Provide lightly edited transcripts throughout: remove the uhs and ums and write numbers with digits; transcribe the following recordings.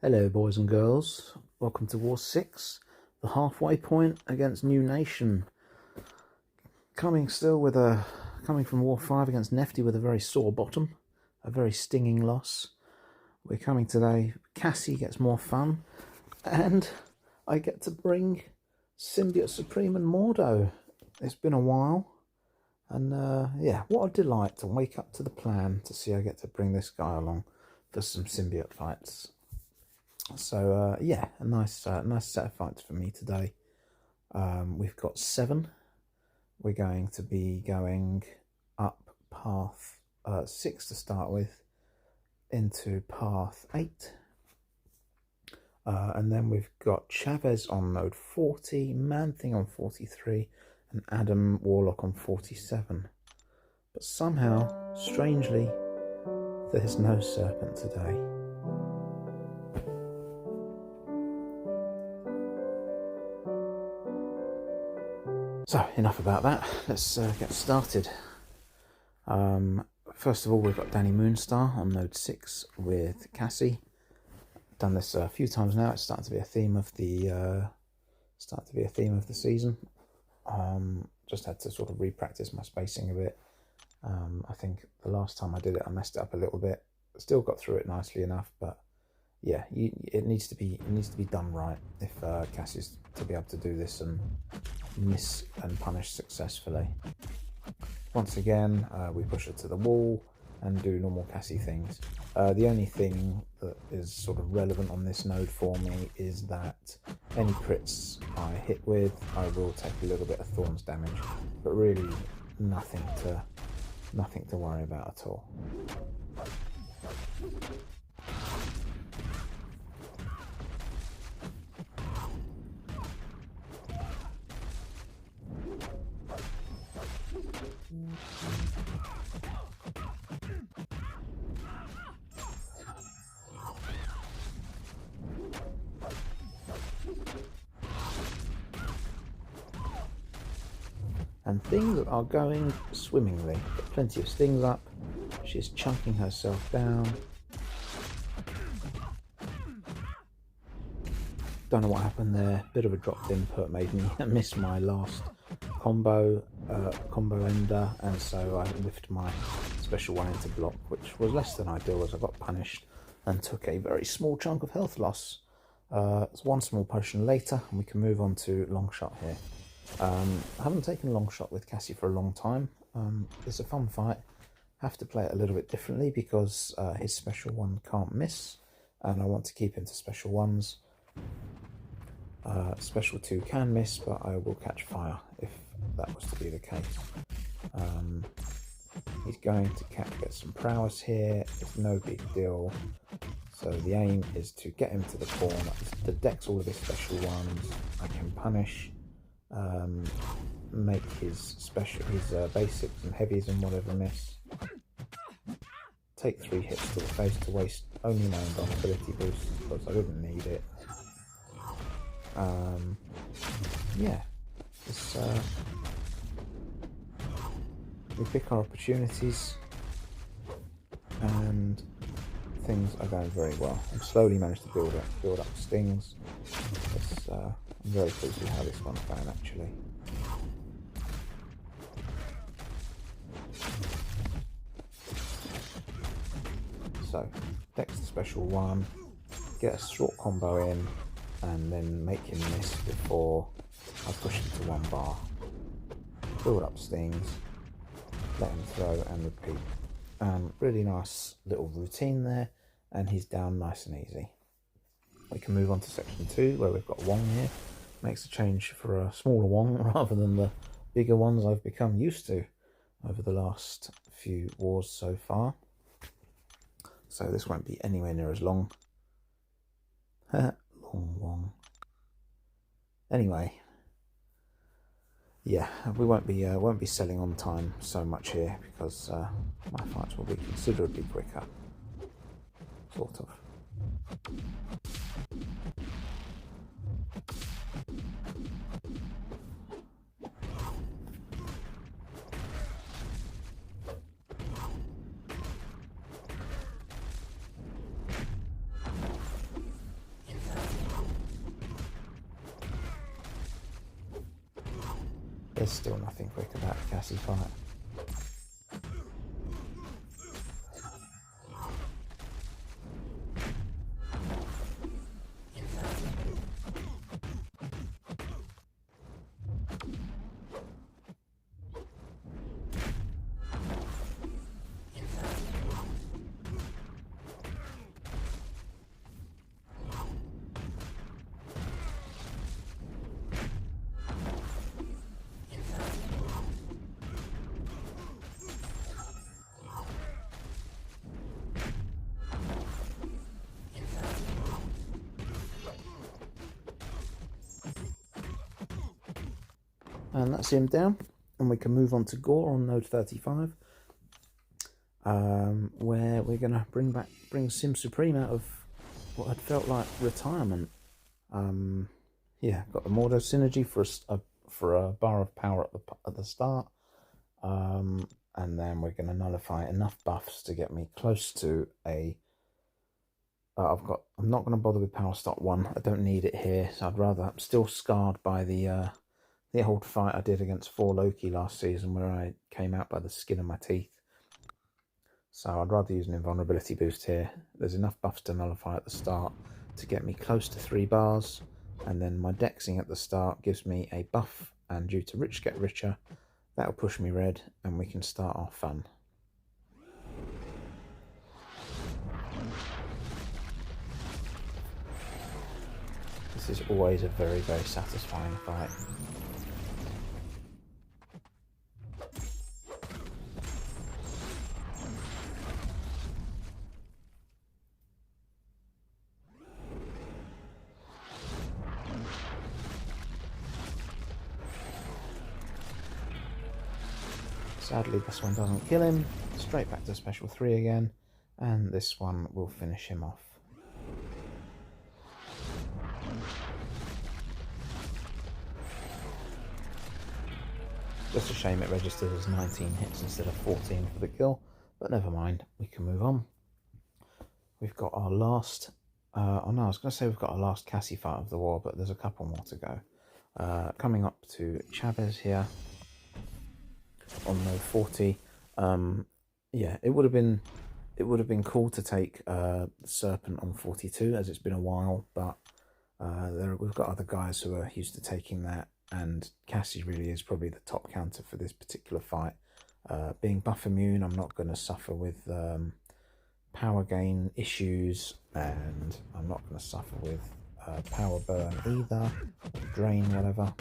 Hello boys and girls, welcome to War 6, the halfway point against NEWN. Coming from War 5 against Nefty with a very sore bottom, a very stinging loss. We're coming today, Cassie gets more fun, and I get to bring Symbiote Supreme and Mordo. It's been a while, and yeah, what a delight to wake up to the plan to see I get to bring this guy along for some symbiote fights. So yeah, a nice set of fights for me today. We've got 7. We're going to be going up path 6 to start with, into path 8. And then we've got Chavez on node 40, Manthing on 43, and Adam Warlock on 47. But somehow, strangely, there's no Serpent today. So, enough about that. Let's get started. First of all, we've got Dani Moonstar on node 6 with Cassie. Done this a few times now. It's starting to be a theme of the season. Just had to sort of re-practice my spacing a bit. I think the last time I did it, I messed it up a little bit. Still got through it nicely enough, but yeah, it needs to be done right if Cassie's to be able to do this and miss and punish successfully. Once again, we push her to the wall and do normal Cassie things. The only thing that is sort of relevant on this node for me is that any crits I hit with, I will take a little bit of Thorns damage, but really nothing to worry about at all. And things are going swimmingly. Got plenty of stings up. She's chunking herself down. Don't know what happened there. Bit of a dropped input made me miss my last combo ender, and so I whiffed my special one into block, which was less than ideal as I got punished and took a very small chunk of health loss. It's one small potion later, and we can move on to Longshot here. I haven't taken Longshot with Cassie for a long time. It's a fun fight. Have to play it a little bit differently because his special one can't miss, and I want to keep him to special ones. Special 2 can miss, but I will catch fire if that was to be the case. He's going to get some prowess here. It's no big deal. So the aim is to get him to the corner. The deck's all of his special ones. I can punish. Make his basics and heavies and whatever miss. Take 3 hits to the face to waste only my invulnerability boost because I didn't need it. Yeah, we pick our opportunities and things are going very well. I've slowly managed to build up stings. I'm very pleased with how this one's going actually. So, Dex the special one, get a short combo in, and then make him miss before I push him to 1 bar. Build up stings, let him throw and repeat. Really nice little routine there, and he's down nice and easy. We can move on to section 2 where we've got Wong here. Makes a change for a smaller Wong rather than the bigger ones I've become used to over the last few wars so far. So this won't be anywhere near as long. Long Wong. Anyway, yeah, we won't be selling on time so much here because my fights will be considerably quicker, sort of. There's still nothing quick about the Cassie fight. And that's him down, and we can move on to Gorr on node 35, where we're going to bring Sim Supreme out of what had felt like retirement. Yeah, got the Mordo synergy for a bar of power at the start, and then we're going to nullify enough buffs to get me close to a. I'm not going to bother with Power Stop 1. I don't need it here, so I'd rather. I'm still scarred by the old fight I did against 4 Loki last season, where I came out by the skin of my teeth. So I'd rather use an invulnerability boost here. There's enough buffs to nullify at the start to get me close to 3 bars, and then my dexing at the start gives me a buff, and due to Rich Get Richer, that'll push me red, and we can start our fun. This is always a very, very satisfying fight. Sadly, this one doesn't kill him. Straight back to special 3 again, and this one will finish him off. Just a shame it registers as 19 hits instead of 14 for the kill, but never mind, we can move on. We've got our last, oh no, I was going to say we've got our last Cassie fight of the war, but there's a couple more to go. Coming up to Chavez here on node 40. Yeah, it would have been cool to take Serpent on 42, as it's been a while, but we've got other guys who are used to taking that, and Cassie really is probably the top counter for this particular fight. Being buff immune, I'm not going to suffer with power gain issues, and I'm not going to suffer with power burn either, drain, whatever.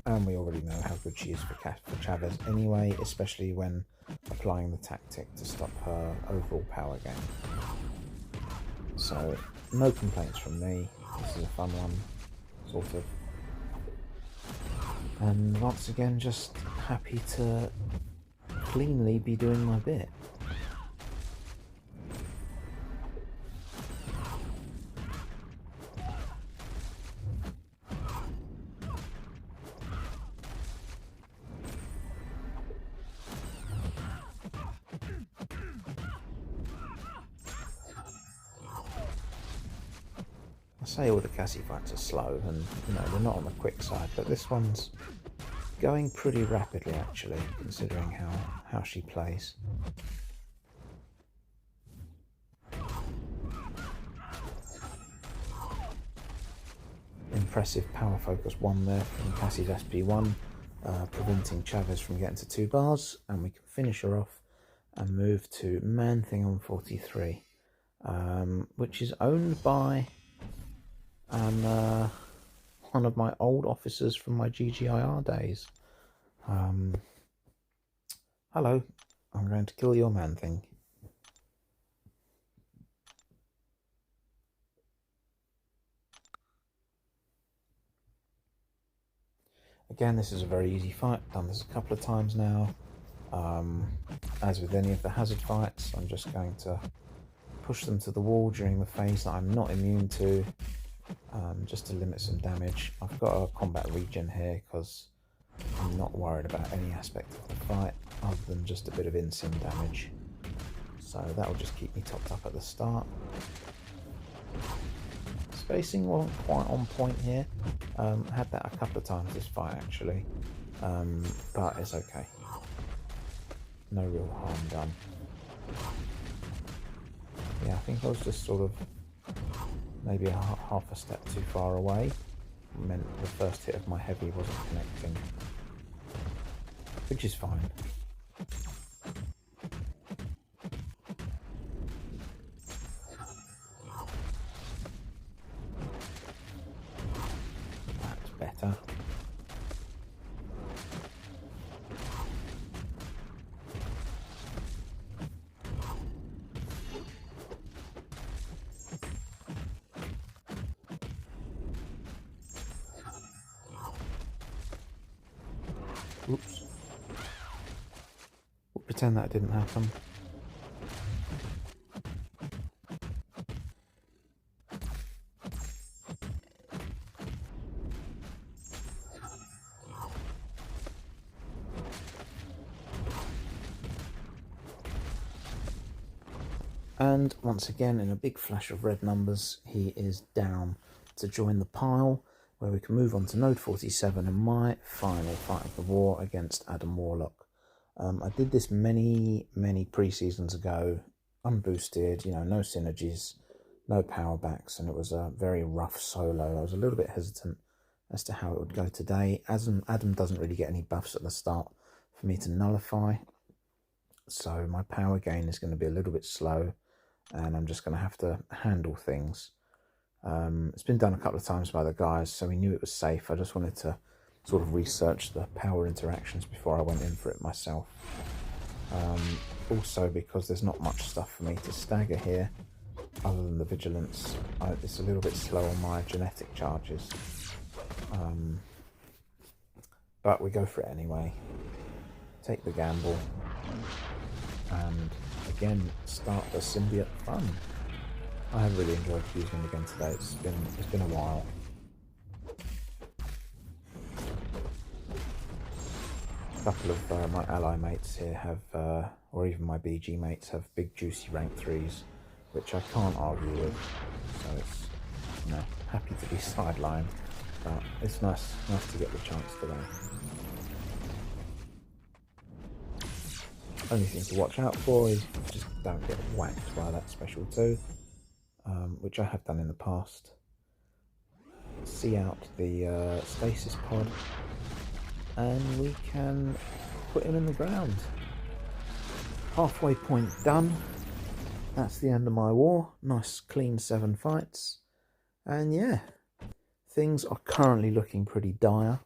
And we already know how good she is for Chavez anyway, especially when applying the tactic to stop her overall power gain. So, no complaints from me. This is a fun one, sort of. And once again, just happy to cleanly be doing my bit. I say all the Cassie fights are slow, and you know they're not on the quick side, but this one's going pretty rapidly actually, considering how she plays. Impressive power focus 1 there from Cassie's SP1, preventing Chavez from getting to 2 bars, and we can finish her off and move to Manthing on 43, which is owned by one of my old officers from my GGIR days. Hello, I'm going to kill your Manthing. Again, this is a very easy fight. Done this a couple of times now. As with any of the hazard fights, I'm just going to push them to the wall during the phase that I'm not immune to, just to limit some damage. I've got a combat regen here because I'm not worried about any aspect of the fight other than just a bit of in-sim damage. So that will just keep me topped up at the start. Spacing wasn't quite on point here. Had that a couple of times this fight actually, but it's okay. No real harm done. Yeah, I think I was just sort of maybe half a step too far away. It meant the first hit of my heavy wasn't connecting, which is fine. That's better. Oops. We'll pretend that didn't happen. And once again, in a big flash of red numbers, he is down to join the pile, where we can move on to node 47 and my final fight of the war against Adam Warlock. I did this many pre-seasons ago, unboosted, you know, no synergies, no power backs, and it was a very rough solo. I was a little bit hesitant as to how it would go today. Adam doesn't really get any buffs at the start for me to nullify, so my power gain is going to be a little bit slow, and I'm just going to have to handle things. It's been done a couple of times by the guys, so we knew it was safe. I just wanted to sort of research the power interactions before I went in for it myself. Also, because there's not much stuff for me to stagger here, other than the vigilance, it's a little bit slow on my genetic charges. But we go for it anyway. Take the gamble, and again start the symbiote fun. I have really enjoyed using him again today. It's been a while. A couple of my ally mates here have, or even my BG mates have big juicy rank 3s, which I can't argue with. So it's, you know, happy to be sidelined, but it's nice to get the chance today. Only thing to watch out for is just don't get whacked by that special 2, which I have done in the past. See out the stasis pod, and we can put him in the ground. Halfway point done. That's the end of my war. Nice clean 7 fights, and yeah, things are currently looking pretty dire.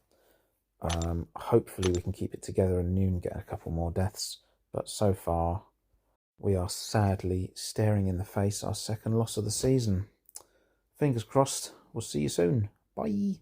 Hopefully we can keep it together and NEWN get a couple more deaths. But so far, we are sadly staring in the face our second loss of the season. Fingers crossed, we'll see you soon. Bye.